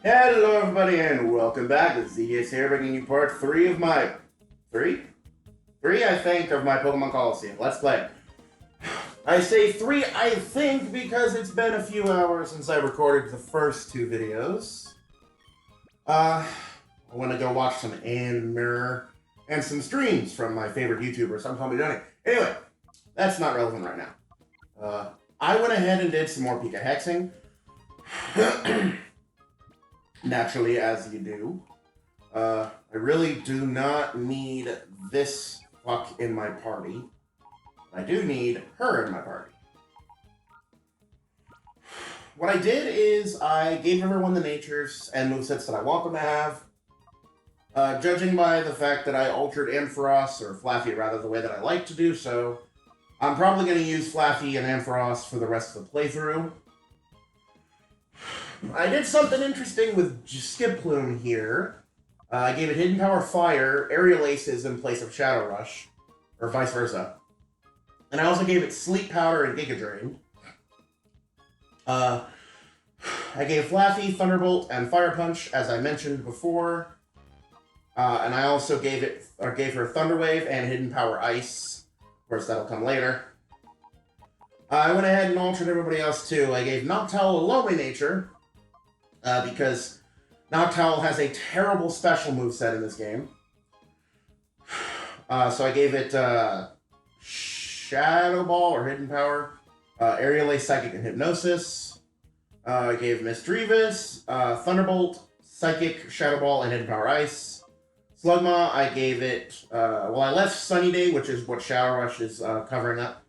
Hello everybody and welcome back. ZS here bringing you part 3 of my... 3? 3 I think of my Pokemon Colosseum. Let's play. I say 3 I think because it's been a few hours since I recorded the first 2 videos. I want to go watch some anime and some streams from my favorite YouTubers. I'm Tommy Johnny. Anyway, that's not relevant right now. I went ahead and did some more Pika hexing. Naturally, as you do. I really do not need this fuck in my party. I do need her in my party. What I did is I gave everyone the natures and movesets that I want them to have. Judging by the fact that I altered Ampharos, or Flaffy rather, the way that I like to do so, I'm probably going to use Flaffy and Ampharos for the rest of the playthrough. I did something interesting with Skiploom here. I gave it Hidden Power Fire, Aerial Aces in place of Shadow Rush, or vice versa. And I also gave it Sleep Powder and Giga Drain. I gave Flaffy Thunderbolt and Fire Punch, as I mentioned before. And I also gave her Thunder Wave and Hidden Power Ice. Of course, that'll come later. I went ahead and altered everybody else too. I gave Noctowl a Lonely Nature. Because Noctowl has a terrible special moveset in this game. So I gave it Shadow Ball or Hidden Power, Aerial Ace, Psychic, and Hypnosis. I gave Misdreavus, Thunderbolt, Psychic, Shadow Ball, and Hidden Power Ice. Slugma, I gave it, I left Sunny Day, which is what Shadow Rush is covering up.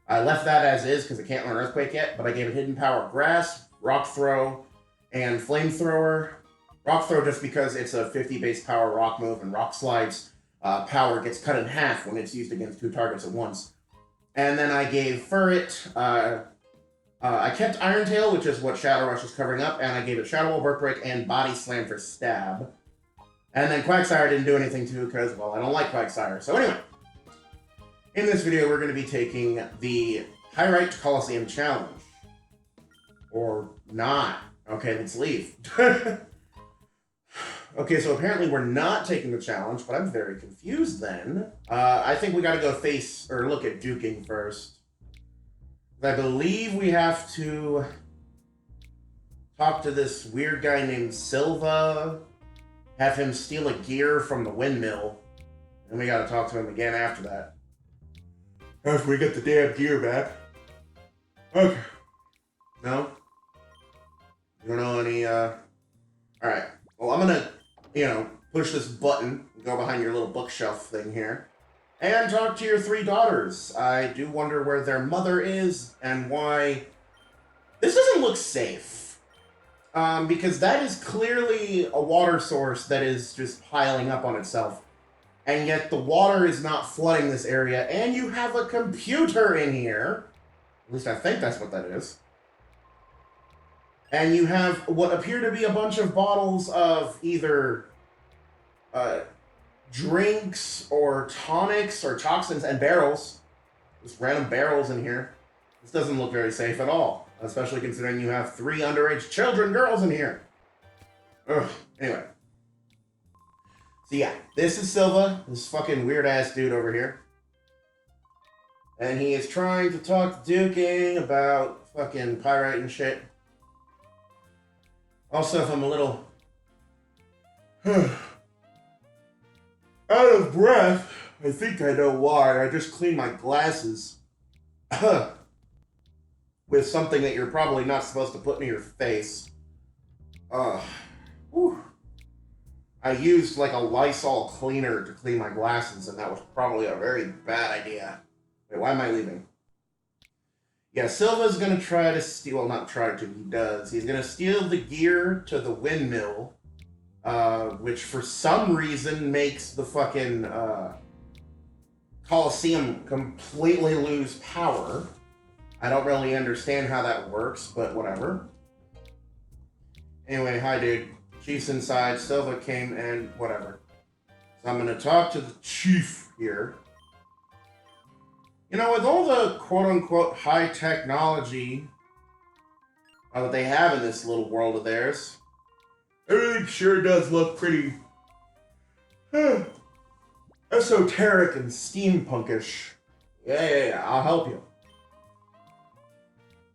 I left that as is because it can't learn Earthquake yet, but I gave it Hidden Power Grass, Rock Throw, and Flamethrower. Rock Throw just because it's a 50 base power rock move, and Rock Slide's power gets cut in half when it's used against 2 targets at once. And then I gave Furret, I kept Iron Tail, which is what Shadow Rush is covering up, and I gave it Shadow Ball, Birth Break, and Body Slam for Stab. And then Quagsire didn't do anything too, because, well, I don't like Quagsire. So anyway, in this video we're going to be taking the Pyrite Colosseum Challenge. Or not. Okay, let's leave. Okay, so apparently we're not taking the challenge, but I'm very confused then. I think we gotta go look at duking first. I believe we have to talk to this weird guy named Sylva, have him steal a gear from the windmill, and we gotta talk to him again after that. After we get the damn gear back. Okay. No? You don't know any, Alright. Well, I'm gonna, push this button, go behind your little bookshelf thing here, and talk to your 3 daughters. I do wonder where their mother is, and why... This doesn't look safe. Because that is clearly a water source that is just piling up on itself. And yet the water is not flooding this area, and you have a computer in here. At least I think that's what that is. And you have what appear to be a bunch of bottles of either drinks or tonics or toxins and barrels. Just random barrels in here. This doesn't look very safe at all. Especially considering you have 3 underage girls in here. Ugh. Anyway. So yeah, this is Sylva, this fucking weird-ass dude over here. And he is trying to talk to Duking about fucking Pyrite and shit. Also, if I'm a little out of breath, I think I know why. I just cleaned my glasses with something that you're probably not supposed to put in your face. Whew. I used like a Lysol cleaner to clean my glasses, and that was probably a very bad idea. Wait, why am I leaving? Yeah, Sylva's gonna try to steal, well, not try to, he does. He's gonna steal the gear to the windmill, which for some reason makes the fucking, Colosseum completely lose power. I don't really understand how that works, but whatever. Anyway, hi dude. Chief's inside, Sylva came and whatever. So I'm gonna talk to the chief here. You know, with all the quote-unquote high technology that they have in this little world of theirs, Everything sure does look pretty esoteric and steampunkish. Yeah, I'll help you.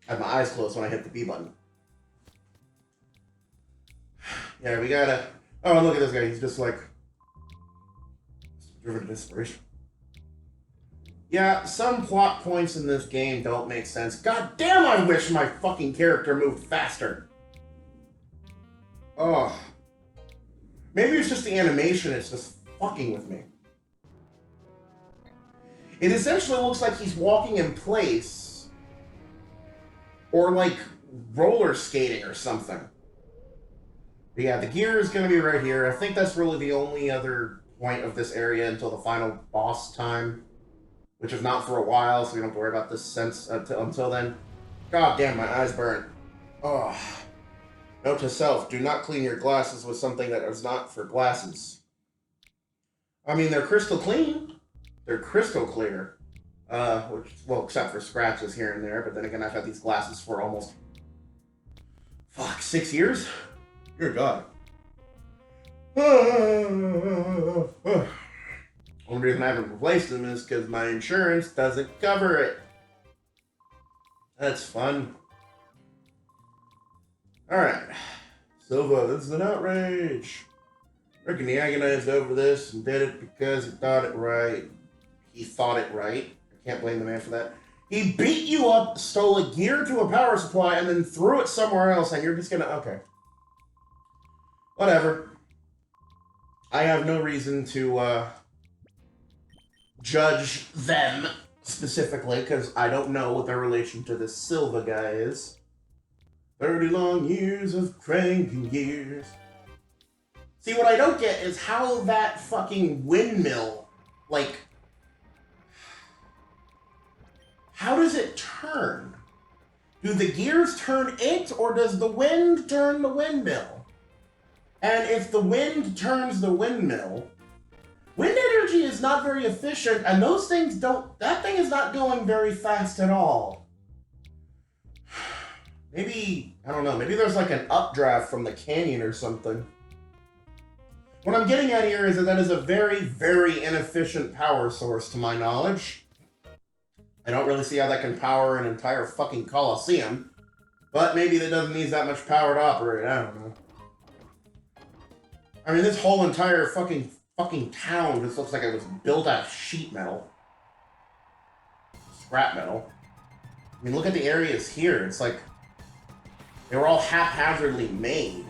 I have my eyes closed when I hit the B button. Yeah, we gotta... Oh, look at this guy. He's just like... driven to desperation. Yeah, some plot points in this game don't make sense. God damn, I wish my fucking character moved faster. Oh. Maybe it's just the animation, it's just fucking with me. It essentially looks like he's walking in place. Or like roller skating or something. But yeah, the gear is going to be right here. I think that's really the only other point of this area until the final boss time. Which is not for a while, so we don't have to worry about this until then. God damn, my eyes burn. Oh. Note to self, do not clean your glasses with something that is not for glasses. I mean, they're crystal clean. They're crystal clear. Well, except for scratches here and there, but then again, I've had these glasses for almost... 6 years? Dear God. Only reason I haven't replaced them is because my insurance doesn't cover it. That's fun. Alright. Sylva, this is an outrage. I reckon he agonized over this and did it because he thought it right. He thought it right. I can't blame the man for that. He beat you up, stole a gear to a power supply, and then threw it somewhere else, and you're just gonna... Okay. Whatever. I have no reason to, judge them specifically, because I don't know what their relation to this Sylva guy is. 30 long years of cranking gears. See, what I don't get is how that fucking windmill, like, how does it turn? Do the gears turn it, or does the wind turn the windmill? And if the wind turns the windmill, wind energy is not very efficient, and those things don't... That thing is not going very fast at all. Maybe... I don't know. Maybe there's like an updraft from the canyon or something. What I'm getting at here is that is a very, very inefficient power source, to my knowledge. I don't really see how that can power an entire fucking Colosseum. But maybe that doesn't need that much power to operate. I don't know. I mean, this whole entire fucking town just looks like it was built out of sheet metal. Scrap metal. I mean, look at the areas here. It's like they were all haphazardly made.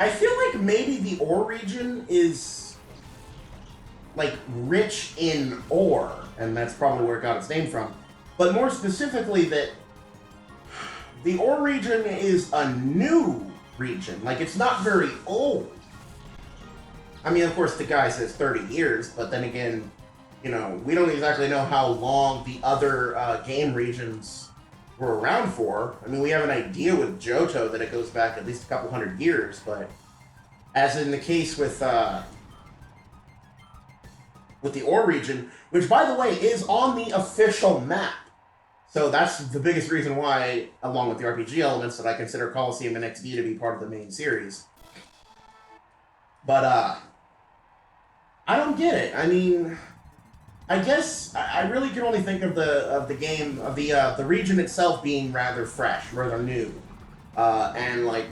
I feel like maybe the Orre region is like rich in ore, and that's probably where it got its name from. But more specifically, that the Orre region is a new region. Like, it's not very old. I mean, of course, the guy says 30 years, but then again, you know, we don't exactly know how long the other game regions were around for. I mean, we have an idea with Johto that it goes back at least a couple hundred years, but as in the case with the Orre region, which, by the way, is on the official map. So that's the biggest reason why, along with the RPG elements, that I consider Colosseum and XD to be part of the main series. But, I don't get it. I mean, I guess I really can only think of the region itself being rather fresh, rather new. And, like,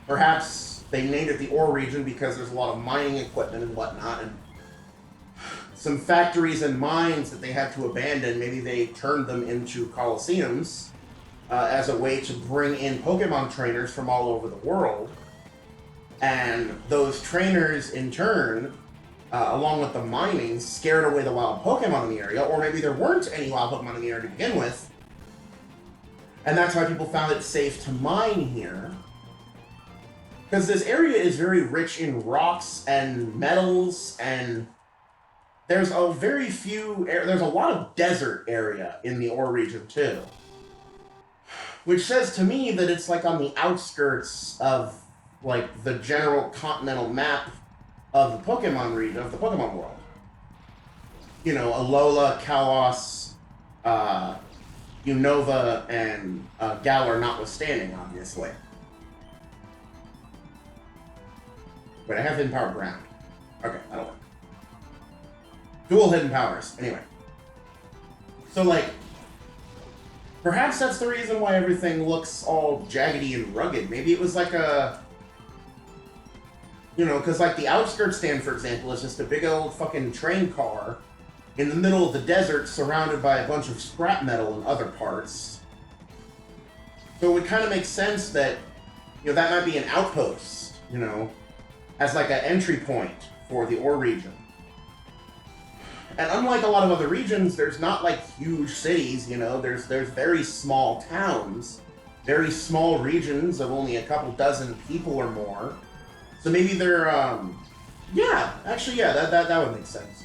perhaps they named it the Orre region because there's a lot of mining equipment and whatnot, and some factories and mines that they had to abandon, maybe they turned them into Colosseums as a way to bring in Pokemon trainers from all over the world. And those trainers, in turn, along with the mining, scared away the wild Pokemon in the area, or maybe there weren't any wild Pokemon in the area to begin with. And that's why people found it safe to mine here. Because this area is very rich in rocks and metals, and there's a lot of desert area in the Orre region too. Which says to me that it's like on the outskirts of like the general continental map of the Pokemon region, of the Pokemon world. You know, Alola, Kalos, Unova, and Galar notwithstanding, obviously. Wait, I have hidden power ground. Okay, that'll work. Dual hidden powers. Anyway. So, like, perhaps that's the reason why everything looks all jaggedy and rugged. Maybe it was like a... You know, because, like, the outskirts stand, for example, is just a big old fucking train car in the middle of the desert surrounded by a bunch of scrap metal and other parts. So it would kind of make sense that, you know, that might be an outpost, you know, as like an entry point for the Orre region. And unlike a lot of other regions, there's not like huge cities, you know, there's very small towns, very small regions of only a couple dozen people or more. So maybe they're, yeah, actually, yeah, that would make sense.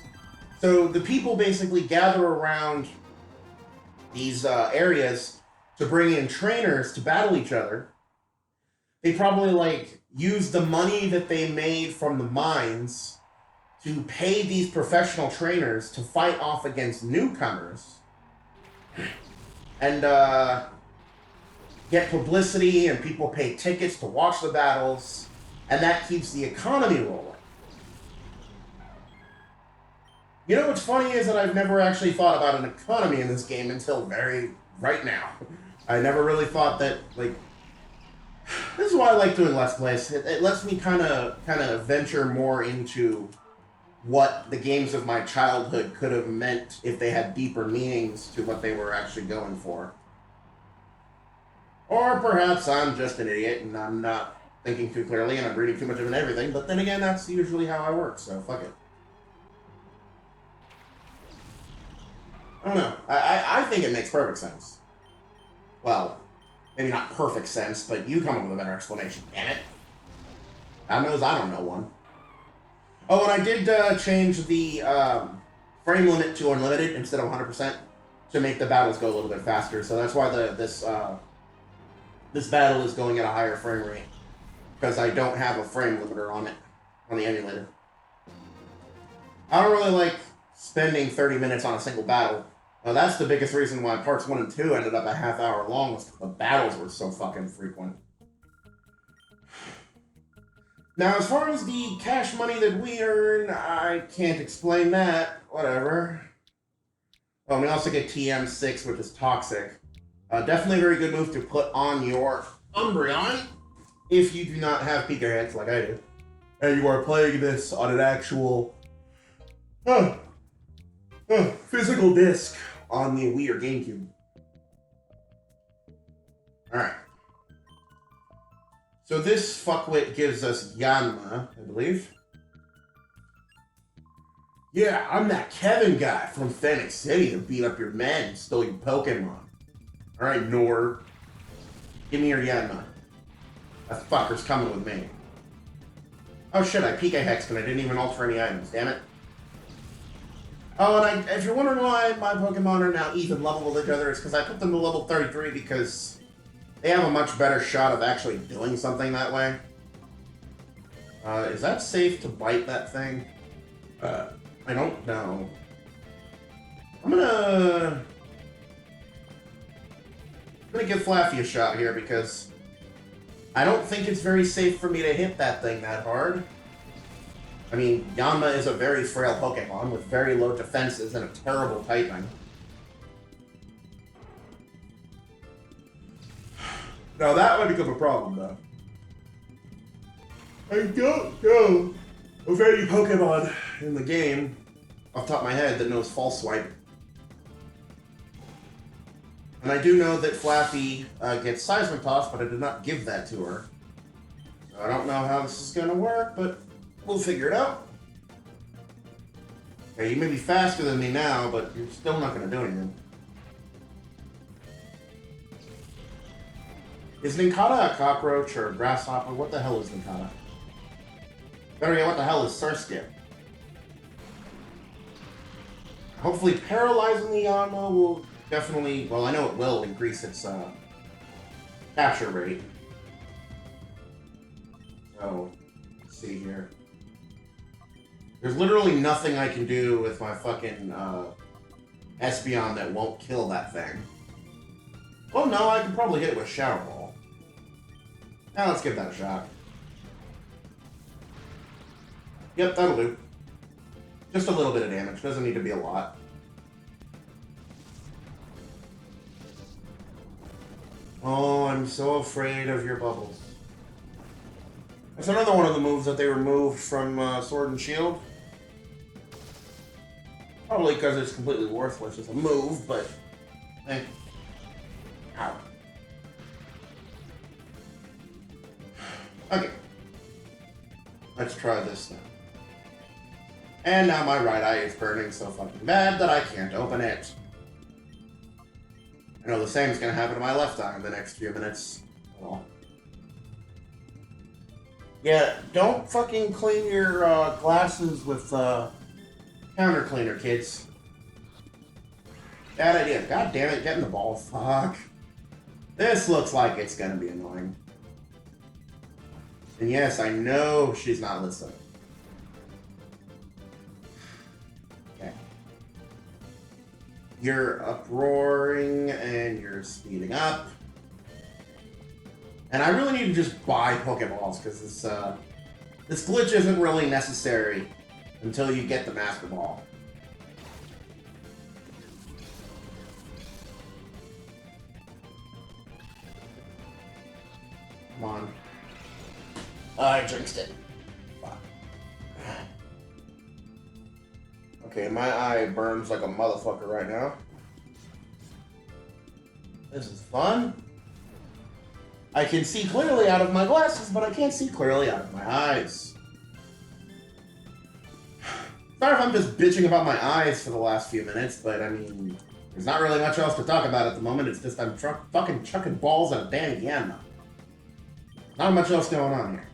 So the people basically gather around these areas to bring in trainers to battle each other. They probably, like, use the money that they made from the mines to pay these professional trainers to fight off against newcomers and get publicity, and people pay tickets to watch the battles, and that keeps the economy rolling. You know what's funny is that I've never actually thought about an economy in this game until right now. I never really thought that, like, this is why I like doing Let's Plays. It lets me kind of venture more into what the games of my childhood could have meant if they had deeper meanings to what they were actually going for. Or perhaps I'm just an idiot and I'm not thinking too clearly and I'm reading too much of everything, but then again, that's usually how I work, so fuck it. I don't know. I think it makes perfect sense. Well, maybe not perfect sense, but you come up with a better explanation, damn it. God knows I don't know one. Oh, and I did change the frame limit to unlimited instead of 100% to make the battles go a little bit faster. So that's why this battle is going at a higher frame rate, because I don't have a frame limiter on it, on the emulator. I don't really like spending 30 minutes on a single battle. That's the biggest reason why parts 1 and 2 ended up a half hour long, was the battles were so fucking frequent. Now, as far as the cash money that we earn, I can't explain that. Whatever. Oh, and we also get TM6, which is toxic. Definitely a very good move to put on your Umbreon if you do not have Pika heads like I do, and you are playing this on an actual physical disc on the Wii or GameCube. Alright. So this fuckwit gives us Yanma, I believe. Yeah, I'm that Kevin guy from Phoenix City that beat up your men and stole your Pokemon. Alright, Nor. Give me your Yanma. That fucker's coming with me. Oh shit, I Pika Hexed and I didn't even alter any items, damn it. Oh, and if you're wondering why my Pokemon are now even level with each other, it's because I put them to level 33 because they have a much better shot of actually doing something that way. Is that safe to bite that thing? I don't know. I'm gonna give Flaffy a shot here because I don't think it's very safe for me to hit that thing that hard. I mean, Yanma is a very frail Pokemon with very low defenses and a terrible typing. Now that might become a problem, though. I don't know of any Pokemon in the game, off the top of my head, that knows False Swipe. And I do know that Flaffy gets Seismic Toss, but I did not give that to her. So I don't know how this is going to work, but we'll figure it out. Okay, you may be faster than me now, but you're still not going to do anything. Is Ninkata a cockroach or a grasshopper? What the hell is Ninkata? Better yet, what the hell is Surskit? Hopefully paralyzing the Yanma will definitely, well, I know it will increase its capture rate. So, let's see here. There's literally nothing I can do with my fucking Espeon that won't kill that thing. Oh no, I can probably hit it with Shower Ball. Now let's give that a shot. Yep, that'll do. Just a little bit of damage. Doesn't need to be a lot. Oh, I'm so afraid of your bubbles. That's another one of the moves that they removed from Sword and Shield. Probably because it's completely worthless as a move, but... Eh. Ow. Okay. Let's try this now. And now my right eye is burning so fucking bad that I can't open it. I know the same is going to happen to my left eye in the next few minutes. Well. Yeah, don't fucking clean your glasses with counter cleaner, kids. Bad idea. God damn it, get in the ball. Fuck. This looks like it's going to be annoying. And yes, I know she's not listening. Okay. You're uproaring and you're speeding up. And I really need to just buy Pokeballs because this glitch isn't really necessary until you get the Master Ball. Come on. I jinxed it. Fuck. Okay, my eye burns like a motherfucker right now. This is fun. I can see clearly out of my glasses, but I can't see clearly out of my eyes. Sorry if I'm just bitching about my eyes for the last few minutes, but I mean, there's not really much else to talk about at the moment. It's just I'm fucking chucking balls at a damn Yanma. Not much else going on here.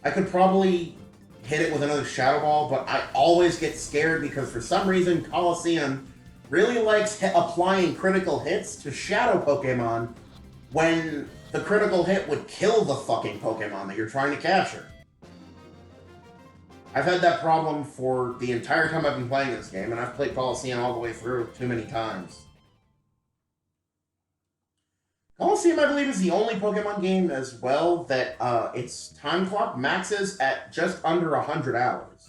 I could probably hit it with another Shadow Ball, but I always get scared because for some reason Colosseum really likes applying critical hits to Shadow Pokemon when the critical hit would kill the fucking Pokemon that you're trying to capture. I've had that problem for the entire time I've been playing this game, and I've played Colosseum all the way through too many times. Colosseum, I believe, is the only Pokemon game as well that its time clock maxes at just under 100 hours.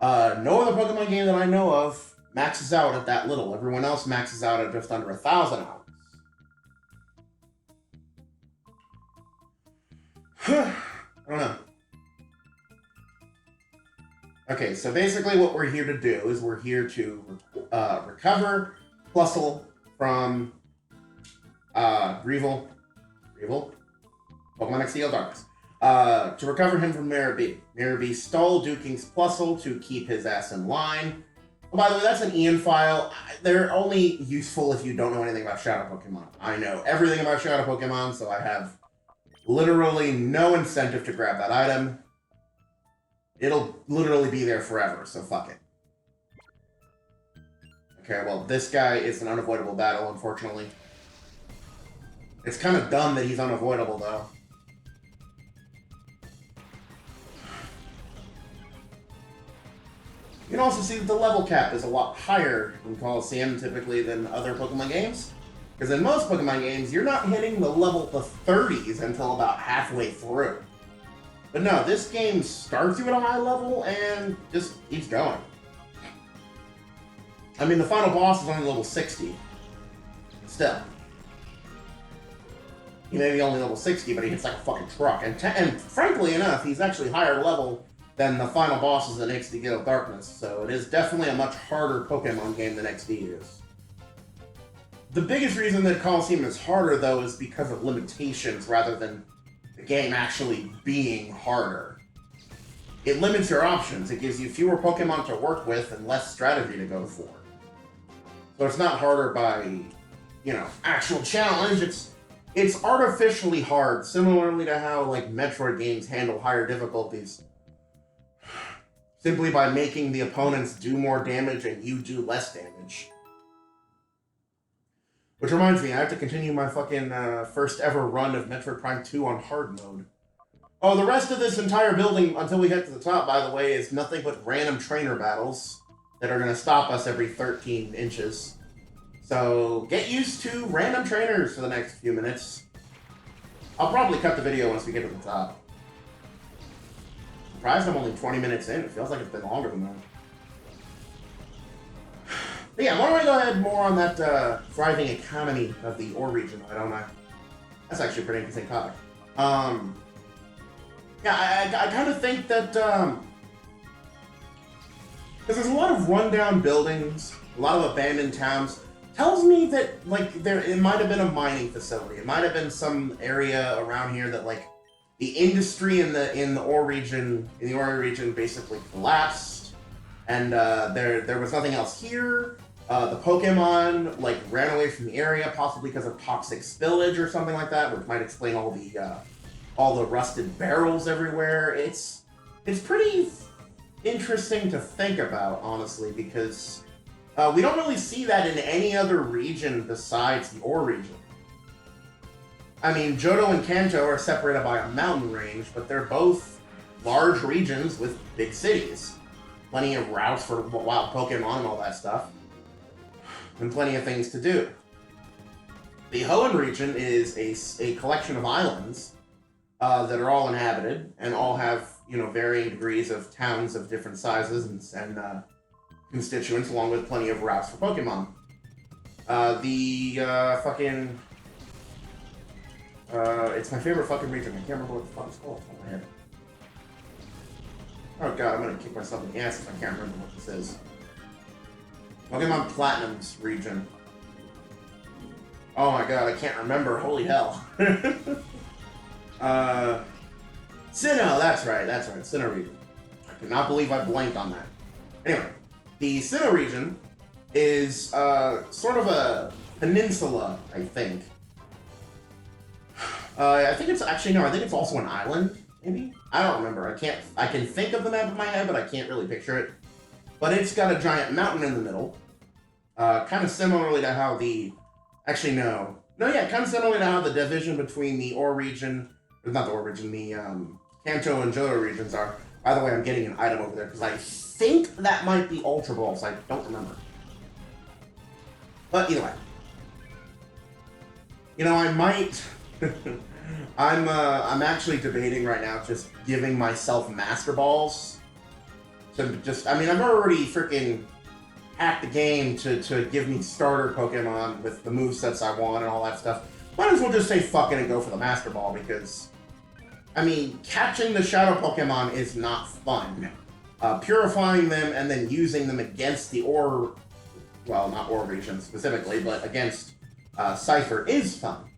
No other Pokemon game that I know of maxes out at that little. Everyone else maxes out at just under 1,000 hours. I don't know. Okay, so basically what we're here to do is we're here to recover Plusle from Revel, Pokemon XD Darkness. To recover him from Maribee. Maribee stole Duking's Plusle to keep his ass in line. Oh, by the way, that's an Ian file. They're only useful if you don't know anything about Shadow Pokemon. I know everything about Shadow Pokemon, so I have literally no incentive to grab that item. It'll literally be there forever, so fuck it. Okay, well, this guy is an unavoidable battle, unfortunately. It's kind of dumb that he's unavoidable, though. You can also see that the level cap is a lot higher in Colosseum typically than other Pokemon games. Because in most Pokemon games, you're not hitting the 30s until about halfway through. But no, this game starts you at a high level and just keeps going. I mean, the final boss is only level 60. Still. He may be only level 60, but he hits like a fucking truck. And frankly enough, he's actually higher level than the final bosses in XD Gale of Darkness, so it is definitely a much harder Pokemon game than XD is. The biggest reason that Colosseum is harder, though, is because of limitations rather than the game actually being harder. It limits your options. It gives you fewer Pokemon to work with and less strategy to go for. So it's not harder by, actual challenge. It's artificially hard, similarly to how, Metroid games handle higher difficulties. Simply by making the opponents do more damage and you do less damage. Which reminds me, I have to continue my fucking first ever run of Metroid Prime 2 on hard mode. Oh, the rest of this entire building, until we get to the top, by the way, is nothing but random trainer battles that are going to stop us every 13 inches. So, get used to random trainers for the next few minutes. I'll probably cut the video once we get to the top. Surprised I'm only 20 minutes in. It feels like it's been longer than that. But yeah, why don't I go ahead more on that thriving economy of the Orre region, why don't I? That's actually a pretty interesting topic. Yeah, I kind of think that, because there's a lot of rundown buildings, a lot of abandoned towns, tells me that, like, it might have been a mining facility. It might have been some area around here that, like, the industry in the Orre region, basically collapsed, and there was nothing else here. The Pokemon, like, ran away from the area, possibly because of toxic spillage or something like that, which might explain all the rusted barrels everywhere. It's pretty interesting to think about, honestly, because we don't really see that in any other region besides the Orre region. I mean, Johto and Kanto are separated by a mountain range, but they're both large regions with big cities. Plenty of routes for wild Pokemon and all that stuff. And plenty of things to do. The Hoenn region is a collection of islands that are all inhabited and all have, you know, varying degrees of towns of different sizes and constituents, along with plenty of routes for Pokemon. It's my favorite fucking region. I can't remember what the fuck it's called off the top of my head. Oh god, I'm gonna kick myself in the ass if I can't remember what this is. Pokemon Platinum's region. Oh my god, I can't remember. Holy hell. Sinnoh, that's right. Sinnoh region. I cannot believe I blanked on that. Anyway, the Sinnoh region is sort of a peninsula, I think. I think it's also an island, maybe? I don't remember. I can think of the map in my head, but I can't really picture it. But it's got a giant mountain in the middle. Kind of similarly to how kind of similarly to how the division between the Orre region, not the Orre region, the Kanto and Johto regions are. By the way, I'm getting an item over there because I think that might be Ultra Balls. I don't remember. But either way. You know, I might... I'm actually debating right now just giving myself Master Balls. I've already freaking hacked the game to give me starter Pokemon with the movesets I want and all that stuff. Might as well just say fuck it and go for the Master Ball because, I mean, catching the Shadow Pokemon is not fun. Purifying them and then using them against the Orre, well, not Orre region specifically, but against Cipher is fun.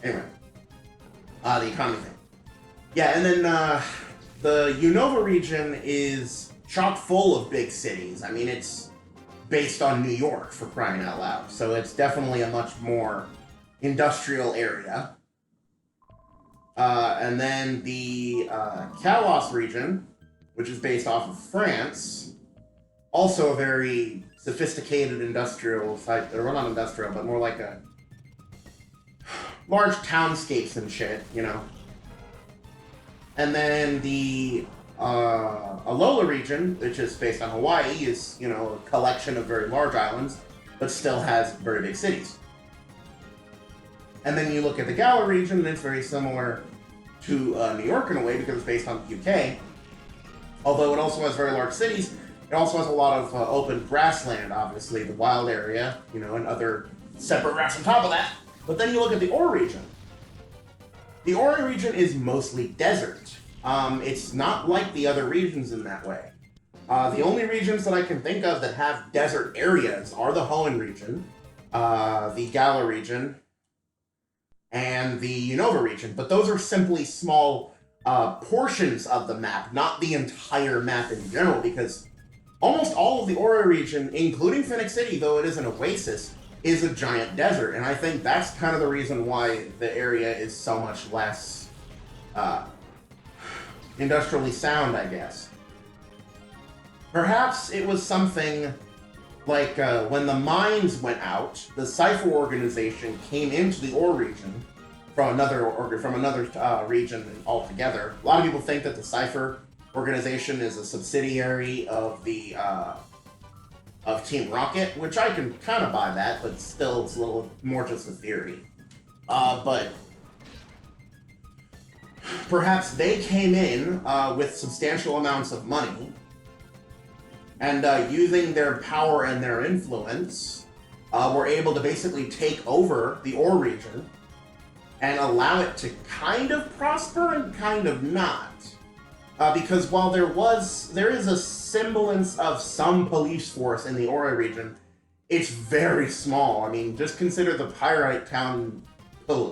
Anyway, the economy thing. Yeah, and then the Unova region is chock full of big cities. I mean, it's based on New York, for crying out loud. So it's definitely a much more industrial area. And then the Kalos region, which is based off of France, also a very sophisticated industrial site, or well, not industrial, but more like a large townscapes and shit, you know. And then the Alola region, which is based on Hawaii, is, you know, a collection of very large islands, but still has very big cities. And then you look at the Galar region, and it's very similar to New York in a way, because it's based on the UK. Although it also has very large cities, it also has a lot of open grassland, obviously, the wild area, you know, and other separate grass on top of that. But then you look at the Orre region. The Orre region is mostly desert. It's not like the other regions in that way. The only regions that I can think of that have desert areas are the Hoenn region, the Galar region, and the Unova region. But those are simply small portions of the map, not the entire map in general, because almost all of the Orre region, including Phoenix City, though it is an oasis, is a giant desert, and I think that's kind of the reason why the area is so much less industrially sound, I guess. Perhaps it was something like when the mines went out, the Cipher organization came into the Orre region from another region altogether. A lot of people think that the Cipher organization is a subsidiary of the of Team Rocket, which I can kind of buy that, but still it's a little more just a theory. But perhaps they came in with substantial amounts of money, and using their power and their influence, were able to basically take over the Orre region and allow it to kind of prosper and kind of not. Because while there is a semblance of some police force in the Orre region, it's very small. I mean, just consider the Pyrite town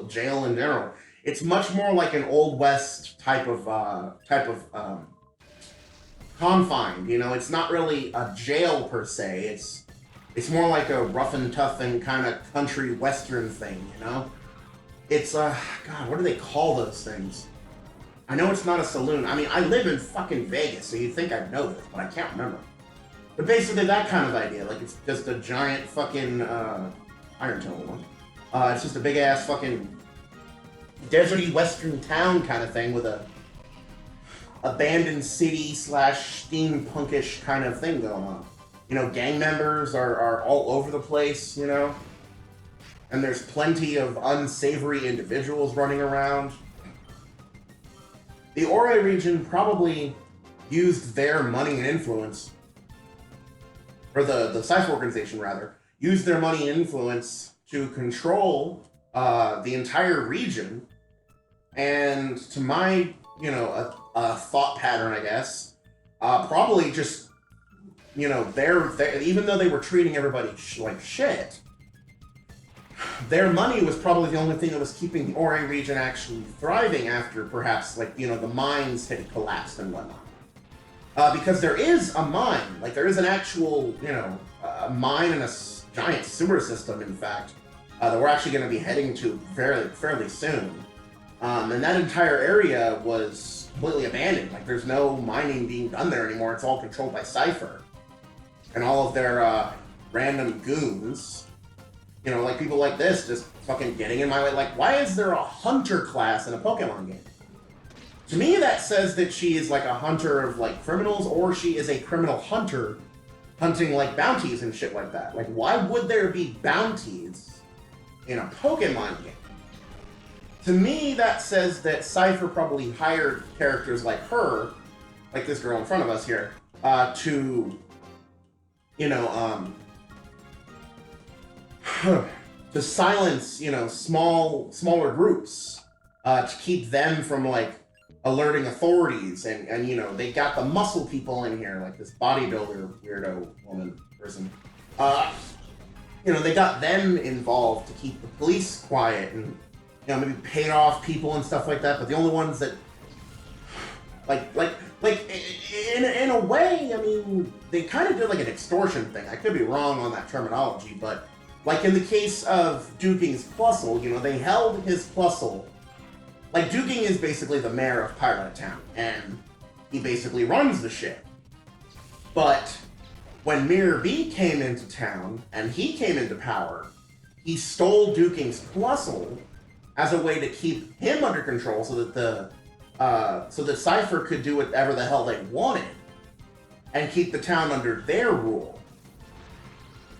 jail in general. It's much more like an Old West type of confined. You know, it's not really a jail per se. It's more like a rough and tough and kind of country western thing. You know, it's God, what do they call those things? I know it's not a saloon. I mean, I live in fucking Vegas, so you'd think I'd know this, but I can't remember. But basically that kind of idea. Like, it's just a giant fucking Iron Tunnel one. It's just a big ass fucking deserty western town kind of thing with a abandoned city / steampunkish kind of thing going on. You know, gang members are all over the place, you know? And there's plenty of unsavory individuals running around. The Orre region probably used their money and influence, or the Cipher organization rather, used their money and influence to control the entire region. And to my, you know, a thought pattern, I guess, probably just, you know, even though they were treating everybody like shit, their money was probably the only thing that was keeping the Orre region actually thriving after perhaps, like, you know, the mines had collapsed and whatnot. Because there is a mine, like there is an actual, you know, mine and a giant sewer system, in fact, that we're actually going to be heading to fairly soon. And that entire area was completely abandoned. Like, there's no mining being done there anymore. It's all controlled by Cipher and all of their random goons. You know, like people like this just fucking getting in my way. Like, why is there a hunter class in a Pokemon game? To me, that says that she is like a hunter of like criminals, or she is a criminal hunter hunting like bounties and shit like that. Like, why would there be bounties in a Pokemon game? To me, that says that Cipher probably hired characters like her, like this girl in front of us here, to, you know, to silence, you know, smaller groups, to keep them from like alerting authorities, and you know, they got the muscle people in here, like this bodybuilder weirdo woman person. You know, they got them involved to keep the police quiet and, you know, maybe paid off people and stuff like that. But the only ones that, like in a way, I mean, they kind of did like an extortion thing. I could be wrong on that terminology, but like in the case of Duking's Plusle, you know, they held his Plusle. Like, Duking is basically the mayor of Pyrite Town, and he basically runs the shit. But when Mirror B came into town, and he came into power, he stole Duking's Plusle as a way to keep him under control, so that Cipher could do whatever the hell they wanted, and keep the town under their rule.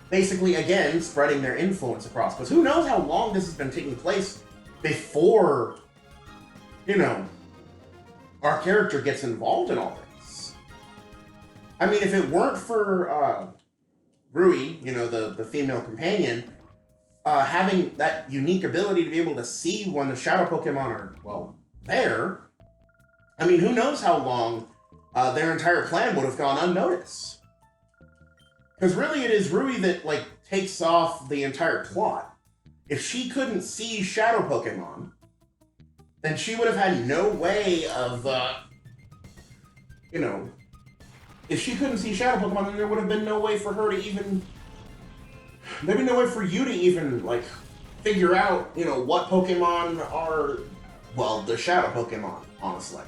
Basically, again, spreading their influence across. Because who knows how long this has been taking place before, you know, our character gets involved in all this. I mean, if it weren't for Rui, you know, the female companion, having that unique ability to be able to see when the shadow Pokemon are, well, there, I mean, who knows how long their entire plan would have gone unnoticed. Because really it is Rui that, like, takes off the entire plot. If she couldn't see shadow Pokemon, then she would have had no way of, you know, if she couldn't see shadow Pokemon, then there would have been no way for her to even, there'd be no way for you to even, like, figure out, you know, what Pokemon are, well, the shadow Pokemon, honestly.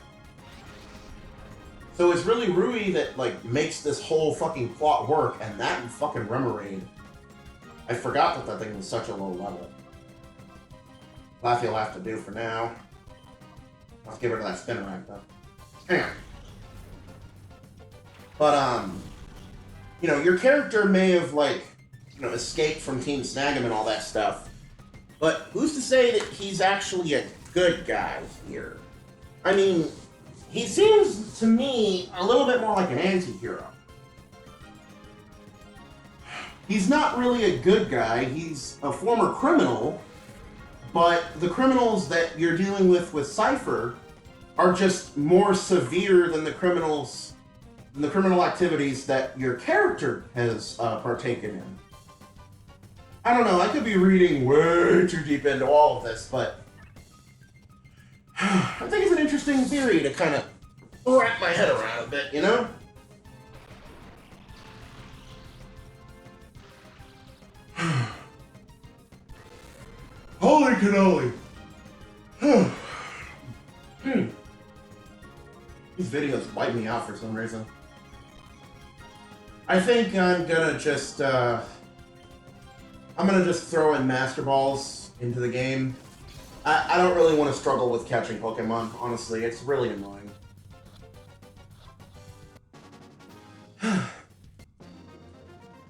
So it's really Rui that, like, makes this whole fucking plot work, and that and fucking Remoraid. I forgot that thing was such a low level. Laffy will have to do for now. Let's get rid of that Spinarak, though. Anyway. But, you know, your character may have, like, you know, escaped from Team Snag'em and all that stuff, but who's to say that he's actually a good guy here? I mean, he seems to me a little bit more like an anti-hero. He's not really a good guy. He's a former criminal, but the criminals that you're dealing with Cipher are just more severe than the criminal activities that your character has partaken in. I don't know, I could be reading way too deep into all of this, but I think it's an interesting theory to kind of wrap my head around a bit, you know? Holy cannoli! These videos wipe me out for some reason. I think I'm gonna just throw in Master Balls into the game. I don't really want to struggle with catching Pokemon, honestly. It's really annoying.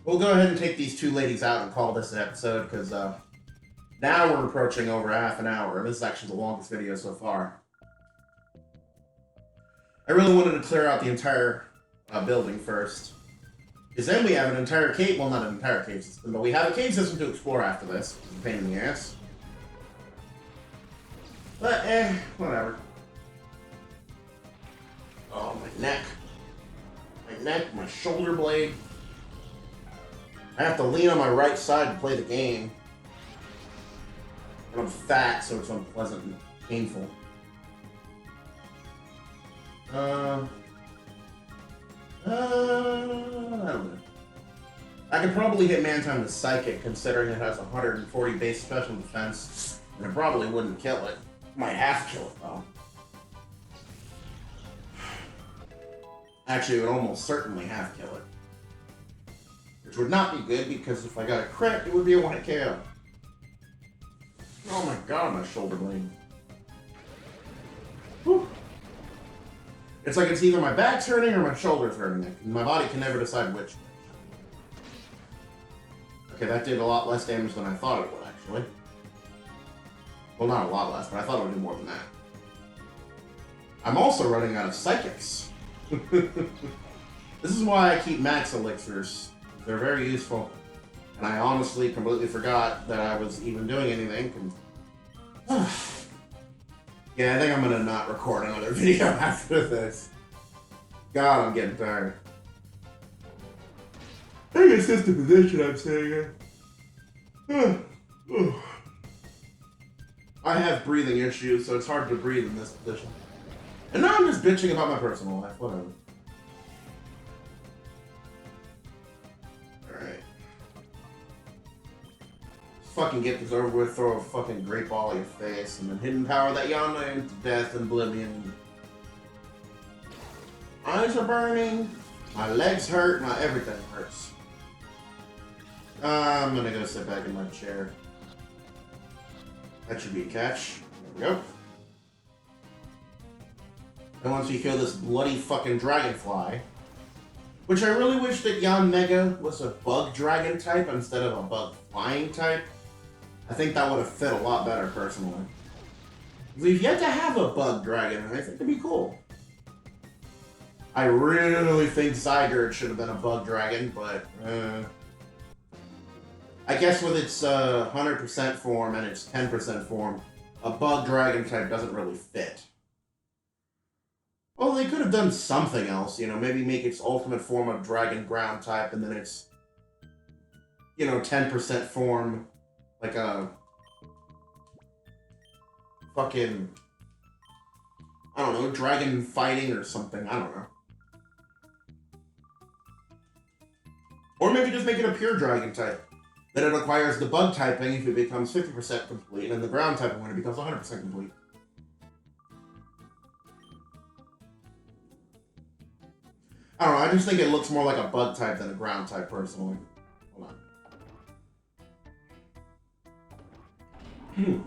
We'll go ahead and take these two ladies out and call this an episode, because now we're approaching over half an hour. This is actually the longest video so far. I really wanted to clear out the entire building first. Because then we have an entire cave, well, not an entire cave system, but we have a cave system to explore after this. It's a pain in the ass. But, whatever. Oh, my neck. My neck, my shoulder blade. I have to lean on my right side to play the game. And I'm fat, so it's unpleasant and painful. I don't know. I could probably hit Mantine with Psychic, considering it has 140 base special defense, and it probably wouldn't kill it. Might half kill it, though. Actually, it would almost certainly half kill it. Which would not be good, because if I got a crit, it would be a one-hit KO. Oh my god, my shoulder blade. Whew. It's like it's either my back's hurting or my shoulder's hurting. My body can never decide which. Okay, that did a lot less damage than I thought it would, actually. Well, not a lot less, but I thought it would do more than that. I'm also running out of psychics. This is why I keep max elixirs. They're very useful. And I honestly completely forgot that I was even doing anything. Yeah, I think I'm gonna not record another video after this. God, I'm getting tired. I think it's just the position I'm sitting in. I have breathing issues, so it's hard to breathe in this position. And now I'm just bitching about my personal life, whatever. Alright. Fucking get this over with, throw a fucking great ball at your face, and then hidden power that yonder into death and oblivion. Eyes are burning, my legs hurt, my everything hurts. I'm gonna go sit back in my chair. That should be a catch. There we go. And once we kill this bloody fucking dragonfly, which I really wish that Yanmega was a bug dragon type instead of a bug flying type. I think that would have fit a lot better, personally. We've yet to have a bug dragon, and I think it'd be cool. I really think Zygarde should have been a bug dragon, but I guess with its 100% form and its 10% form, a bug dragon type doesn't really fit. Well, they could have done something else, you know, maybe make its ultimate form a dragon ground type, and then its, you know, 10% form, like a fucking, I don't know, dragon fighting or something, I don't know. Or maybe just make it a pure dragon type. Then it acquires the bug typing if it becomes 50% complete, and the ground typing when it becomes 100% complete. I don't know, I just think it looks more like a bug type than a ground type, personally. Hold on.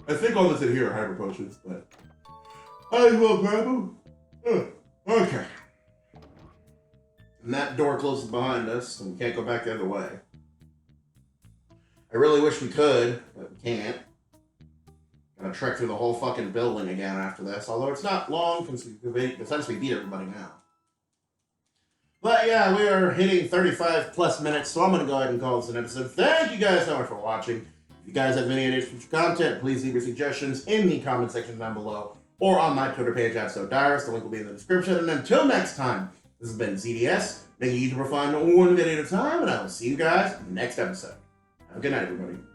I think all that's in here are hyper potions, but I will grab them. Okay. And that door closes behind us, and we can't go back the other way. I I really wish we could, but we can't. Gotta trek through the whole fucking building again after this, although it's not long since we essentially beat everybody now. But yeah, we are hitting 35 plus minutes, so I'm gonna go ahead and call this an episode. Thank you guys so much for watching. If you guys have any ideas for future content, please leave your suggestions in the comment section down below or on my Twitter page at SoDyrus. The link will be in the description. And until next time, this has been ZDS, making you to refine one video at a time, and I will see you guys in the next episode. Have a good night, everybody.